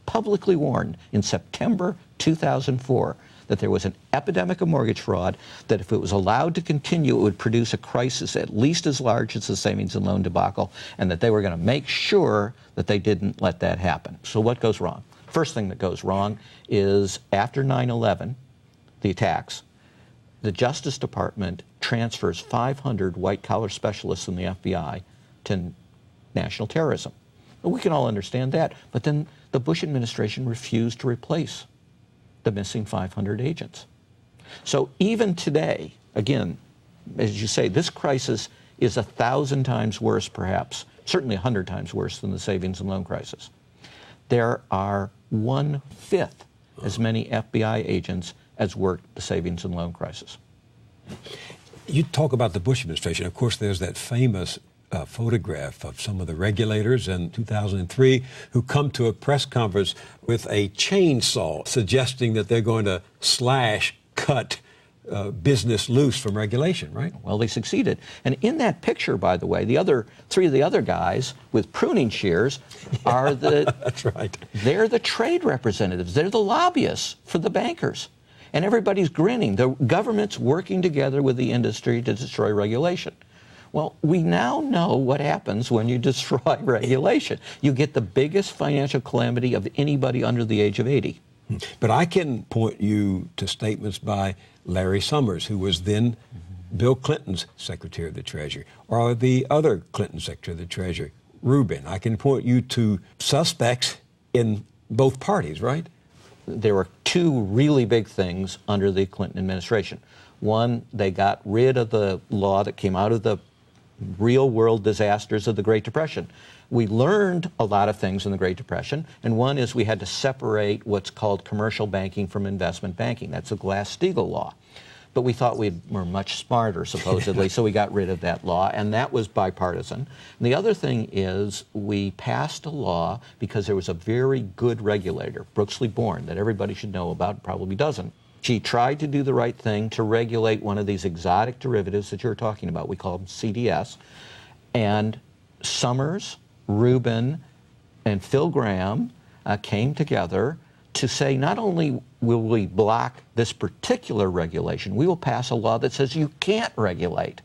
publicly warned in September 2004 that there was an epidemic of mortgage fraud, that if it was allowed to continue, it would produce a crisis at least as large as the savings and loan debacle, and that they were going to make sure that they didn't let that happen. So what goes wrong? First thing that goes wrong is after 9/11, the attacks, the Justice Department transfers 500 white-collar specialists in the FBI to national terrorism. Well, we can all understand that, but then the Bush administration refused to replace the missing 500 agents. So even today, again, as you say, this crisis is 1,000 times worse, perhaps, certainly 100 times worse than the savings and loan crisis. There are 1/5 as many FBI agents as worked the savings and loan crisis. You talk about the Bush administration. Of course, there's that famous photograph of some of the regulators in 2003 who come to a press conference with a chainsaw suggesting that they're going to cut business loose from regulation, right? Well, they succeeded. And in that picture, by the way, three of the other guys with pruning shears are that's right. They're the trade representatives. They're the lobbyists for the bankers. And everybody's grinning. The government's working together with the industry to destroy regulation. Well, we now know what happens when you destroy regulation. You get the biggest financial calamity of anybody under the age of 80. But I can point you to statements by Larry Summers, who was then Bill Clinton's Secretary of the Treasury, or the other Clinton Secretary of the Treasury, Rubin. I can point you to suspects in both parties, right? There were two really big things under the Clinton administration. One, they got rid of the law that came out of the real-world disasters of the Great Depression. We learned a lot of things in the Great Depression, and one is we had to separate what's called commercial banking from investment banking. That's the Glass-Steagall law. But we thought we were much smarter, supposedly, so we got rid of that law, and that was bipartisan. And the other thing is we passed a law because there was a very good regulator, Brooksley Born, that everybody should know about, probably doesn't. She tried to do the right thing to regulate one of these exotic derivatives that you're talking about. We call them CDS. And Summers, Rubin, and Phil Graham came together to say not only will we block this particular regulation, we will pass a law that says you can't regulate.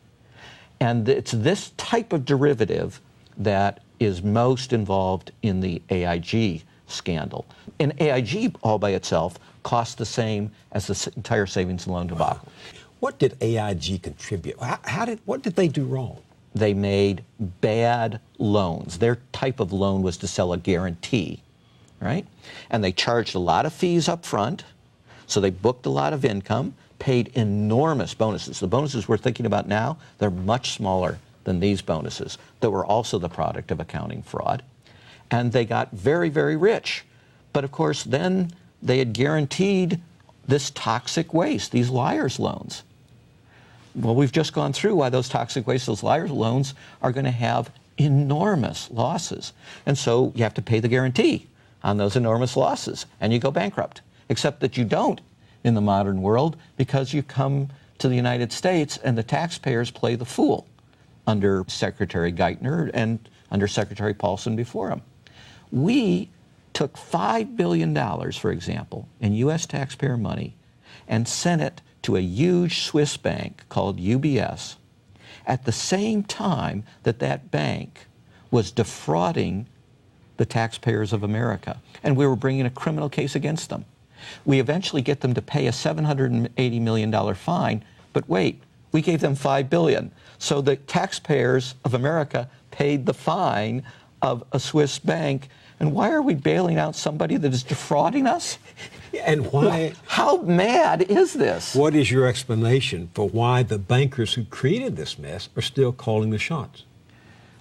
And it's this type of derivative that is most involved in the AIG scandal. And AIG all by itself cost the same as the entire savings and loan debacle. What did AIG contribute? What did they do wrong? They made bad loans. Their type of loan was to sell a guarantee, right? And they charged a lot of fees up front, so they booked a lot of income, paid enormous bonuses. The bonuses we're thinking about now, they're much smaller than these bonuses that were also the product of accounting fraud. And they got very, very rich. But of course, then they had guaranteed this toxic waste, these liar's loans. Well, we've just gone through why those toxic waste, those liar's loans are going to have enormous losses. And so you have to pay the guarantee on those enormous losses, and you go bankrupt. Except that you don't in the modern world because you come to the United States and the taxpayers play the fool under Secretary Geithner and under Secretary Paulson before him. We took $5 billion, for example, in U.S. taxpayer money and sent it to a huge Swiss bank called UBS at the same time that that bank was defrauding the taxpayers of America. And we were bringing a criminal case against them. We eventually get them to pay a $780 million fine, but wait, we gave them $5 billion. So the taxpayers of America paid the fine of a Swiss bank. And why are we bailing out somebody that is defrauding us? And why? How mad is this? What is your explanation for why the bankers who created this mess are still calling the shots?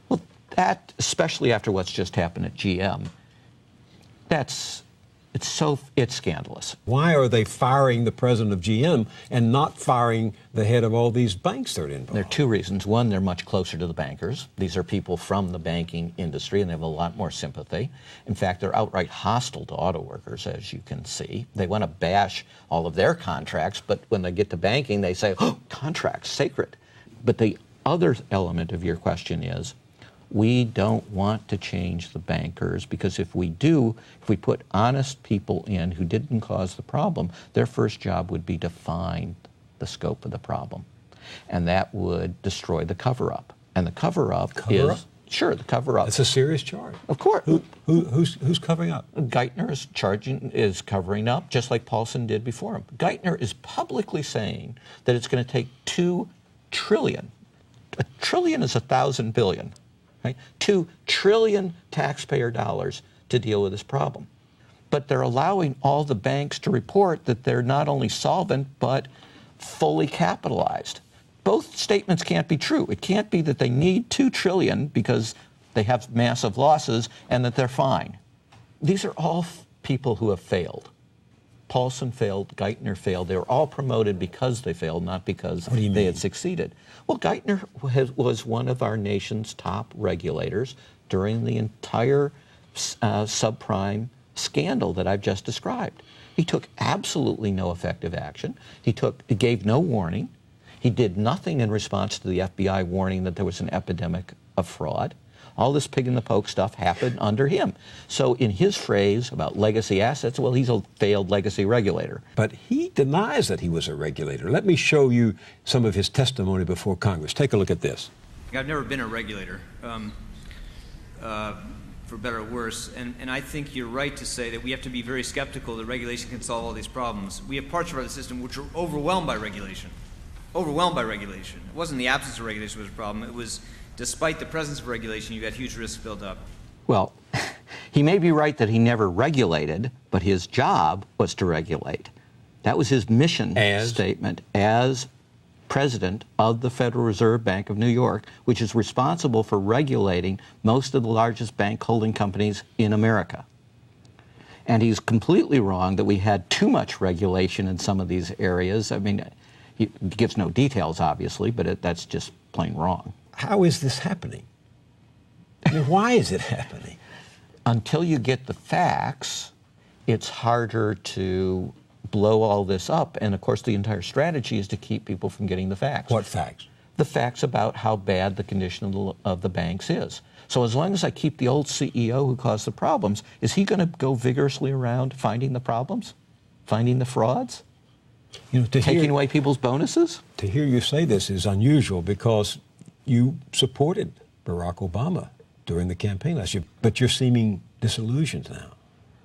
Well, that, especially after what's just happened at GM, it's scandalous. Why are they firing the president of GM and not firing the head of all these banks that are involved? There are two reasons. One, they're much closer to the bankers. These are people from the banking industry, and they have a lot more sympathy. In fact, they're outright hostile to auto workers, as you can see. They want to bash all of their contracts, but when they get to banking, they say, oh, contracts, sacred. But the other element of your question is, We don't want to change the bankers, because if we do, if we put honest people in who didn't cause the problem, their first job would be to find the scope of the problem. And that would destroy the cover-up. And the cover-up Cover-up? is... Sure, the cover-up. That's a serious charge. Of course. Who's covering up? Geithner is covering up, just like Paulson did before him. Geithner is publicly saying that it's going to take $2 trillion. A trillion is 1,000 billion. Right? 2 trillion taxpayer dollars to deal with this problem. But they're allowing all the banks to report that they're not only solvent, but fully capitalized. Both statements can't be true. It can't be that they need 2 trillion because they have massive losses and that they're fine. These are all people who have failed. Paulson failed, Geithner failed. They were all promoted because they failed, not because they had succeeded. Well, Geithner was one of our nation's top regulators during the entire subprime scandal that I've just described. He took absolutely no effective action. He gave no warning. He did nothing in response to the FBI warning that there was an epidemic of fraud. All this pig-in-the-poke stuff happened under him. So in his phrase about legacy assets, well, he's a failed legacy regulator. But he denies that he was a regulator. Let me show you some of his testimony before Congress. Take a look at this. I've never been a regulator, for better or worse, and I think you're right to say that we have to be very skeptical that regulation can solve all these problems. We have parts of our system which are overwhelmed by regulation. Overwhelmed by regulation. It wasn't the absence of regulation that was a problem. It was, despite the presence of regulation, you got huge risks built up. Well, he may be right that he never regulated, but his job was to regulate. That was his mission statement as president of the Federal Reserve Bank of New York, which is responsible for regulating most of the largest bank holding companies in America. And he's completely wrong that we had too much regulation in some of these areas. I mean, he gives no details, obviously, but that's just plain wrong. How is this happening? I mean, why is it happening? Until you get the facts, it's harder to blow all this up. And of course, the entire strategy is to keep people from getting the facts. What facts? The facts about how bad the condition of the banks is. So as long as I keep the old CEO who caused the problems, is he going to go vigorously around finding the problems? Finding the frauds? You know, taking away people's bonuses? To hear you say this is unusual because you supported Barack Obama during the campaign last year, but you're seeming disillusioned now.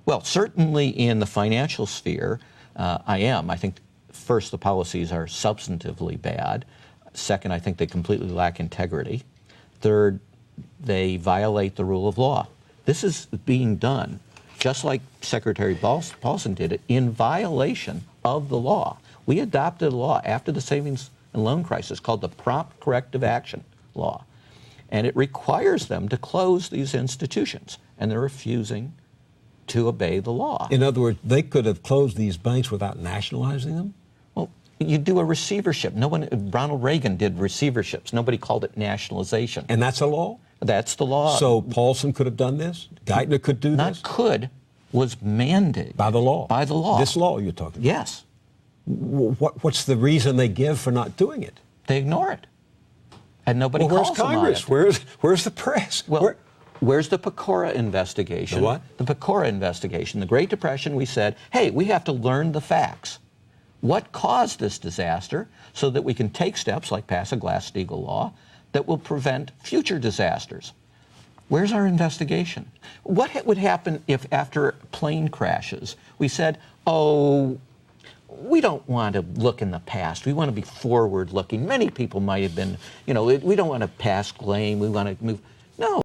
Well, certainly in the financial sphere, I am. I think, first, the policies are substantively bad. Second, I think they completely lack integrity. Third, they violate the rule of law. This is being done, just like Secretary Paulson did it, in violation of the law. We adopted a law after the savings and loan crisis called the Prompt Corrective Action Law. And it requires them to close these institutions. And they're refusing to obey the law. In other words, they could have closed these banks without nationalizing them? Well, you do a receivership. Ronald Reagan did receiverships. Nobody called it nationalization. And that's a law? That's the law. So Paulson could have done this? Geithner could do this? Not could, was mandated. By the law? By the law. This law you're talking about? Yes. What's the reason they give for not doing it? They ignore it. And nobody calls them on it. Where's Congress? Where's the press? Well, where's the Pecora investigation? The what? The Pecora investigation. The Great Depression, we said, hey, we have to learn the facts. What caused this disaster so that we can take steps like pass a Glass-Steagall law that will prevent future disasters? Where's our investigation? What would happen if after plane crashes we said, oh, we don't want to look in the past. We want to be forward-looking. Many people might have been, we don't want to pass blame. We want to move. No.